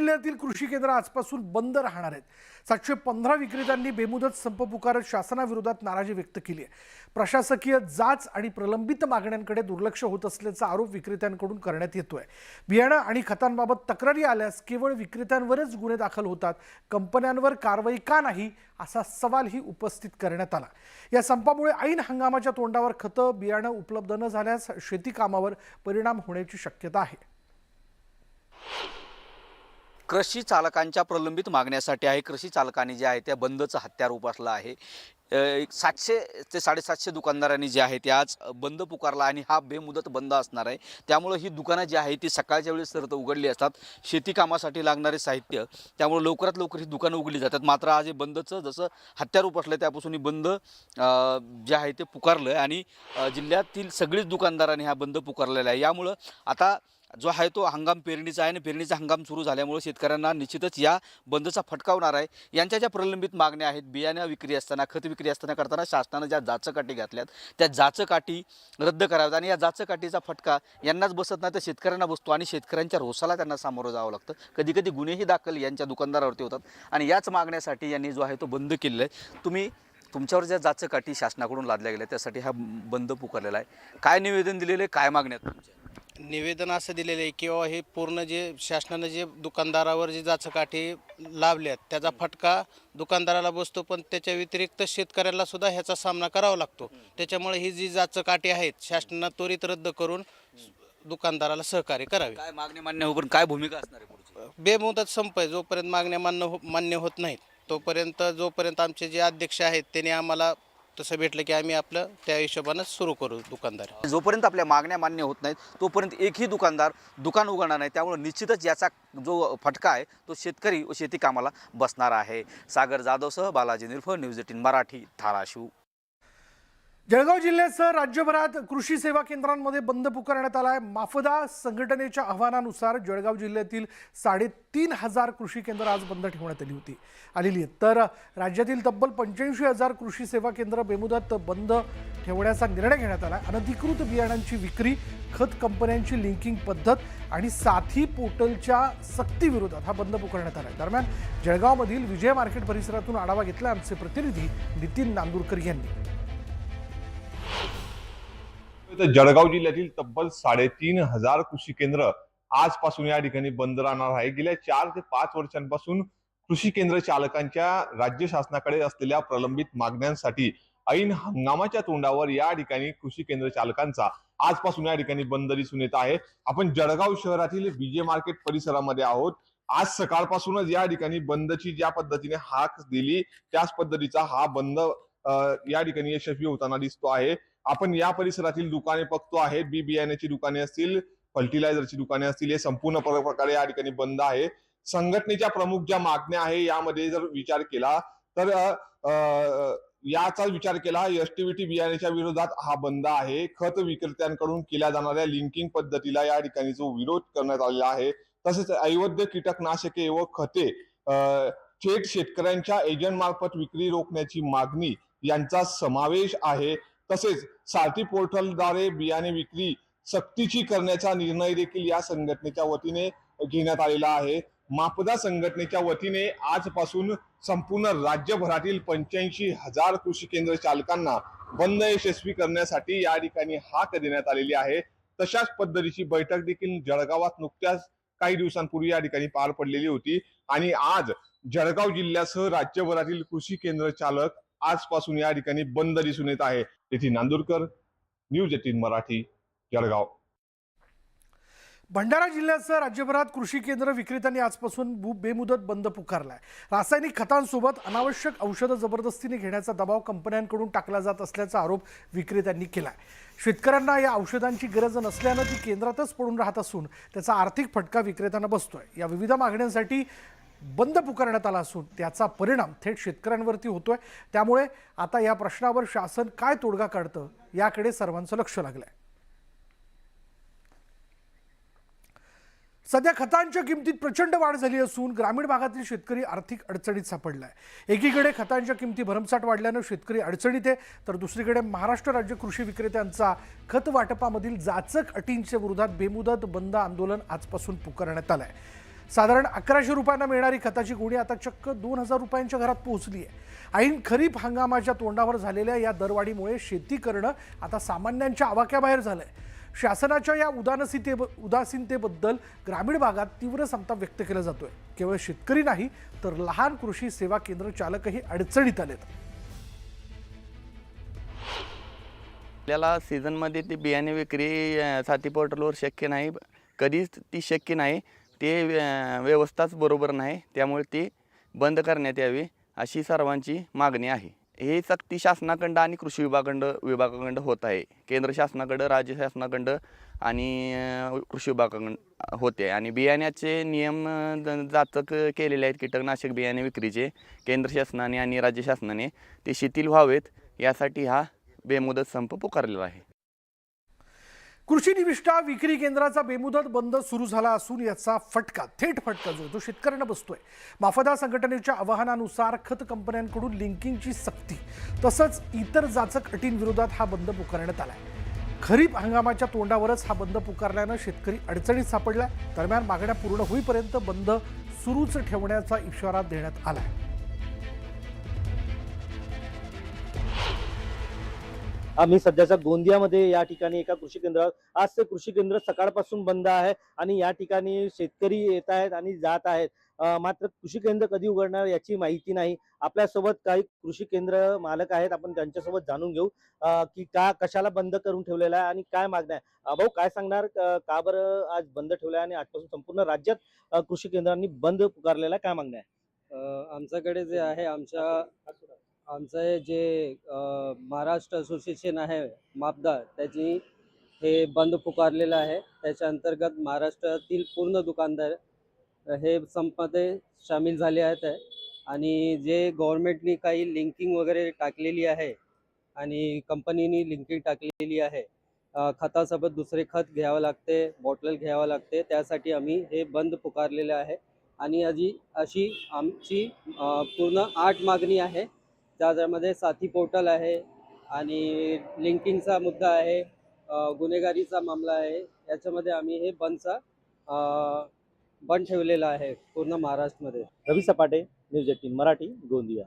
जिल्ह्यातील कृषी केंद्र आजपासून बंद राहणार आहेत। 715 विक्रेत्यांनी बेमुदत संप पुकारत शासनाविरोधात नाराजी व्यक्त केली आहे। प्रशासकीय जाच आणि प्रलंबित मागण्यांकडे दुर्लक्ष होत असल्याचा आरोप विक्रेत्यांकडून करण्यात येतोय। बियाणं आणि खतांबाबत तक्रारी आल्यास केवळ विक्रेत्यांवरच गुन्हे दाखल होतात, कंपन्यांवर कारवाई का नाही असा सवालही उपस्थित करण्यात आला। या संपामुळे ऐन हंगामाच्या तोंडावर खतं बियाणं उपलब्ध न झाल्यास शेती कामावर परिणाम होण्याची शक्यता आहे। कृषी चालकांच्या प्रलंबित मागण्यासाठी आहे। कृषी चालकांनी जे आहे त्या बंदचं हत्यार उपासलं आहे। 700 ते 750 दुकानदारांनी जे आहे ते आज बंद पुकारला आणि हा बेमुदत बंद असणार आहे। त्यामुळे ही दुकानं जी आहे ती सकाळच्या वेळेस तर उघडली असतात, शेती कामासाठी लागणारे साहित्य, त्यामुळे लवकरात लवकर ही दुकानं उघडली जातात। मात्र आज हे बंदचं जसं हत्यार उपसलं त्यापासून ही बंद जे आहे ते पुकारलं आणि जिल्ह्यातील सगळीच दुकानदारांनी हा बंद पुकारलेला आहे। यामुळे आता जो आहे तो हंगाम पेरणीचा आहे आणि पेरणीचा हंगाम सुरू झाल्यामुळे शेतकऱ्यांना निश्चितच या बंदचा फटका होणार आहे। यांच्या ज्या प्रलंबित मागण्या आहेत, बियाणं विक्री असताना, खत विक्री असताना करताना शासनानं ज्या जाचकाठी घातल्यात त्या जाचकाठी रद्द कराव्यात आणि या जाचकाठीचा फटका यांनाच बसत नाही तर शेतकऱ्यांना बसतो आणि शेतकऱ्यांच्या रोषाला त्यांना सामोरं जावं लागतं। कधी कधी गुन्हेही दाखल यांच्या दुकानदारावरती होतात आणि याच मागण्यासाठी यांनी जो आहे तो बंद केलेला आहे। तुमच्यावर ज्या जाचकाठी शासनाकडून लादल्या गेल्या त्यासाठी हा बंद पुकारलेला आहे। काय निवेदन दिलेलं आहे, काय मागण्या आहेत तुमच्या? निवेदन असं दिलेलं आहे की हे पूर्ण जे शासनानं जे दुकानदारावर जे जाचकाठी लावल्यात त्याचा फटका दुकानदाराला बसतो, पण त्याच्या व्यतिरिक्त शेतकऱ्याला सुद्धा ह्याचा सामना करावा लागतो। त्याच्यामुळे ही जी जाचकाठी आहेत शासनानं त्वरित रद्द करून दुकानदाराला सहकार्य करावे। काय मागणी मान्य होईपर्यंत काय भूमिका असणार आहे पुढची? बेमुदत संप आहे, जोपर्यंत मागण्या मान्य होत नाहीत तोपर्यंत, जोपर्यंत आमचे जे अध्यक्ष आहेत त्यांनी आम्हाला तसं भेटलं की आम्ही आपलं त्या हिशोबानं सुरू करू दुकानदार। जोपर्यंत आपल्या मागण्या मान्य होत नाहीत तोपर्यंत एकही दुकानदार दुकान उघडणार नाही। त्यामुळे निश्चितच याचा जो फटका आहे तो शेतकरी व शेती कामाला बसणार आहे। सागर जाधवसह बालाजी निर्भय, न्यूज 18 मराठी, धाराशिव। जळगाव जिल्ह्यासह राज्यभरात कृषी सेवा केंद्रांमध्ये बंद पुकारण्यात आला आहे। माफदा संघटनेच्या आव्हानानुसार जळगाव जिल्ह्यातील 3,500 कृषी केंद्र आज बंद ठेवण्यात आलेली आहेत, तर राज्यातील तब्बल 85,000 कृषी सेवा केंद्र बेमुदत बंद ठेवण्याचा निर्णय घेण्यात आला। अनधिकृत बियाणांची विक्री, खत कंपन्यांची लिंकिंग पद्धत आणि साथी पोर्टलच्या सक्तीविरोधात हा बंद पुकारण्यात आला आहे। दरम्यान जळगावमधील विजय मार्केट परिसरातून आढावा घेतला आमचे प्रतिनिधी नितीन नांदुरकर यांनी। जळगाव जिल्ह्यातील तब्बल 3,500 कृषी केंद्र आजपासून या ठिकाणी बंद राहणार आहे। गेल्या 4 ते 5 वर्षांपासून कृषी केंद्र चालकांच्या राज्य शासनाकडे असलेल्या प्रलंबित मागण्यांसाठी ऐन हंगामाच्या तोंडावर या ठिकाणी कृषी केंद्र चालकांचा आजपासून या ठिकाणी बंद दिसून येत आहे। आपण जळगाव शहरातील विजय मार्केट परिसरामध्ये आहोत। आज सकाळपासूनच या ठिकाणी बंदची ज्या पद्धतीने हाक दिली त्याच पद्धतीचा हा बंद या ठिकाणी यशस्वी होताना दिसतो आहे। आपण या परिसरातील दुकाने बघतो आहे, बी बियाण्याची दुकाने असतील, फर्टिलायझरची दुकाने असतील, हे संपूर्ण प्रकारे या ठिकाणी बंद आहे। संघटनेच्या प्रमुख ज्या मागण्या आहे यामध्ये जर विचार केला तर याचा विचार केला, एसटीव्हीटी बियाण्याच्या विरोधात हा बंद आहे। खत विक्रेत्यांकडून केल्या जाणाऱ्या लिंकिंग पद्धतीला या ठिकाणी जो विरोध करण्यात आलेला आहे, तसेच अवैध कीटकनाशके व खते थेट शेतकऱ्यांच्या एजंट मार्फत विक्री रोखण्याची मागणी यांचा समावेश आहे। तसेच साथी पोर्टलद्वारे बियाणे विक्री सक्तीची करण्याचा निर्णय देखील या संघटनेच्या वतीने घेण्यात आलेला आहे। माफदा संघटनेच्या वतीने आजपासून संपूर्ण राज्यभरातील 85,000 कृषी केंद्र चालकांना बंद यशस्वी करण्यासाठी या ठिकाणी हाक देण्यात आलेली आहे। तशाच पद्धतीची बैठक देखील जळगावात नुकत्याच काही दिवसांपूर्वी या ठिकाणी पार पडलेली होती आणि आज जळगाव जिल्ह्यासह राज्यभरातील कृषी केंद्र चालक आजपासून या ठिकाणी बंद दिसून येत आहे। नितीन नांदुरकर, न्यूज 18 मराठी, जळगाव। भंडारा जिल्ह्यासह राज्यभरात कृषी केंद्र विक्रेत्यांनी आजपासून बेमुदत बंद पुकारलाय। रासायनिक खतांसोबत अनावश्यक औषधं जबरदस्तीने घेण्याचा दबाव कंपन्यांकडून टाकला जात असल्याचा आरोप विक्रेत्यांनी केलाय। शेतकऱ्यांना या औषधांची गरज नसल्यानं ती केंद्रातच पडून राहत असून त्याचा आर्थिक फटका विक्रेत्यांना बसतोय। या विविध मागण्यांसाठी बंद पुकारण्यात आला असून त्याचा परिणाम थेट शेतकऱ्यांवरती होतोय। त्यामुळे आता या प्रश्नावर शासन काय तोडगा काढतं याकडे सर्वांचं लक्ष लागलंय। सध्या खतांच्या किमतीत प्रचंड वाढ झाली असून ग्रामीण भागातील शेतकरी आर्थिक अडचणीत सापडलाय। एकीकडे खतांच्या किमती भरमसाठ वाढल्यानं शेतकरी अडचणीत आहे, तर दुसरीकडे महाराष्ट्र राज्य कृषी विक्रेत्यांचा खत वाटपामधील जाचक अटींच्या विरोधात बेमुदत बंद आंदोलन आजपासून पुकारण्यात आलंय। साधारण 1100 रुपयांना मिळणारी खताची गोणी आता चक्क 2000 रुपयांच्या घरात पोहोचली आहे। ऐन खरीप हंगामाच्या तोंडावर झालेल्या या दरवाढीमुळे शेती करणं आता सामान्यांच्या आवाक्याबाहेर झालंय। शासनाच्या या उदासीनतेबद्दल ग्रामीण भागात तीव्र संताप व्यक्त केला जातोय। केवळ शेतकरी नाही तर लहान कृषी सेवा केंद्र चालकही अडचणीत आलेत। आपल्याला सीझनमध्ये ते बियाणे विक्री साथी पोर्टलवर शक्य नाही, कधीच ती शक्य नाही, ते व्यवस्थाच बरोबर नाही, त्यामुळे ती बंद करण्यात यावी अशी सर्वांची मागणी आहे। हे सक्ती शासनाकडं आणि कृषी विभागाकडं होत आहे। केंद्र शासनाकडं, राज्य शासनाकडं आणि कृषी विभागाकडं होते आणि बियाण्याचे नियम जाचक केलेले आहेत कीटकनाशक बियाणे विक्रीचे केंद्र शासनाने आणि राज्य शासनाने, ते शिथिल व्हावेत यासाठी हा बेमुदत संप पुकारलेला आहे। कृषी निविष्ठा विक्री केंद्राचा बेमुदत बंद सुरू झाला असून याचा थेट फटका जो तो शेतकऱ्यांना बसतोय। माफदा संघटनेच्या आवाहनानुसार खत कंपन्यांकडून लिंकिंगची सक्ती तसंच इतर जाचक अटींविरोधात हा बंद पुकारण्यात आलाय। खरीप हंगामाच्या तोंडावरच हा बंद पुकारल्यानं शेतकरी अडचणीत सापडलाय। दरम्यान मागण्या पूर्ण होईपर्यंत बंद सुरूच ठेवण्याचा इशारा देण्यात आलाय। आम्ही सध्याच्या गोंदियामध्ये या ठिकाणी एका कृषी केंद्रावर, आज ते कृषी केंद्र सकाळपासून बंद आहे आणि या ठिकाणी शेतकरी येत आहेत आणि जात आहेत। मात्र कृषी केंद्र कधी उघडणार याची माहिती नाही। आपल्यासोबत काही कृषी केंद्र मालक आहेत, आपण त्यांच्यासोबत जाणून घेऊ की कशाला बंद करून ठेवलेला आहे आणि काय मागण्या आहे। भाऊ, काय सांगणार, का बरं आज बंद ठेवलं आहे आणि आजपासून संपूर्ण राज्यात कृषी केंद्रांनी बंद पुकारलेला आहे, काय मागण्या आहे? आमच्याकडे जे आहे आमचं जे महाराष्ट्र असोसिएशन आहे माफदा, त्याची हे बंद पुकारलेलं आहे। त्याच्या अंतर्गत महाराष्ट्रातील पूर्ण दुकानदार हे संपमध्ये सामील झाले आहेत आणि जे गव्हर्नमेंटनी काही लिंकिंग वगैरे टाकलेली आहे आणि कंपनीनी लिंकिंग टाकलेली आहे, खतासोबत दुसरे खत घ्यावं लागते, बॉटल घ्यावं लागते, त्यासाठी आम्ही हे बंद पुकारलेलं आहे। आणि अशी आमची पूर्ण 8 मागणी आहे, ज्यामध्ये साथी पोर्टल आहे आणि लिंकिंगचा मुद्दा आहे, गुन्हेगारीचा मामला आहे। याच्यामध्ये आम्ही हे बंद ठेवलेला आहे पूर्ण महाराष्ट्रामध्ये। रवी सपाटे, न्यूज 18 मराठी, गोंदिया।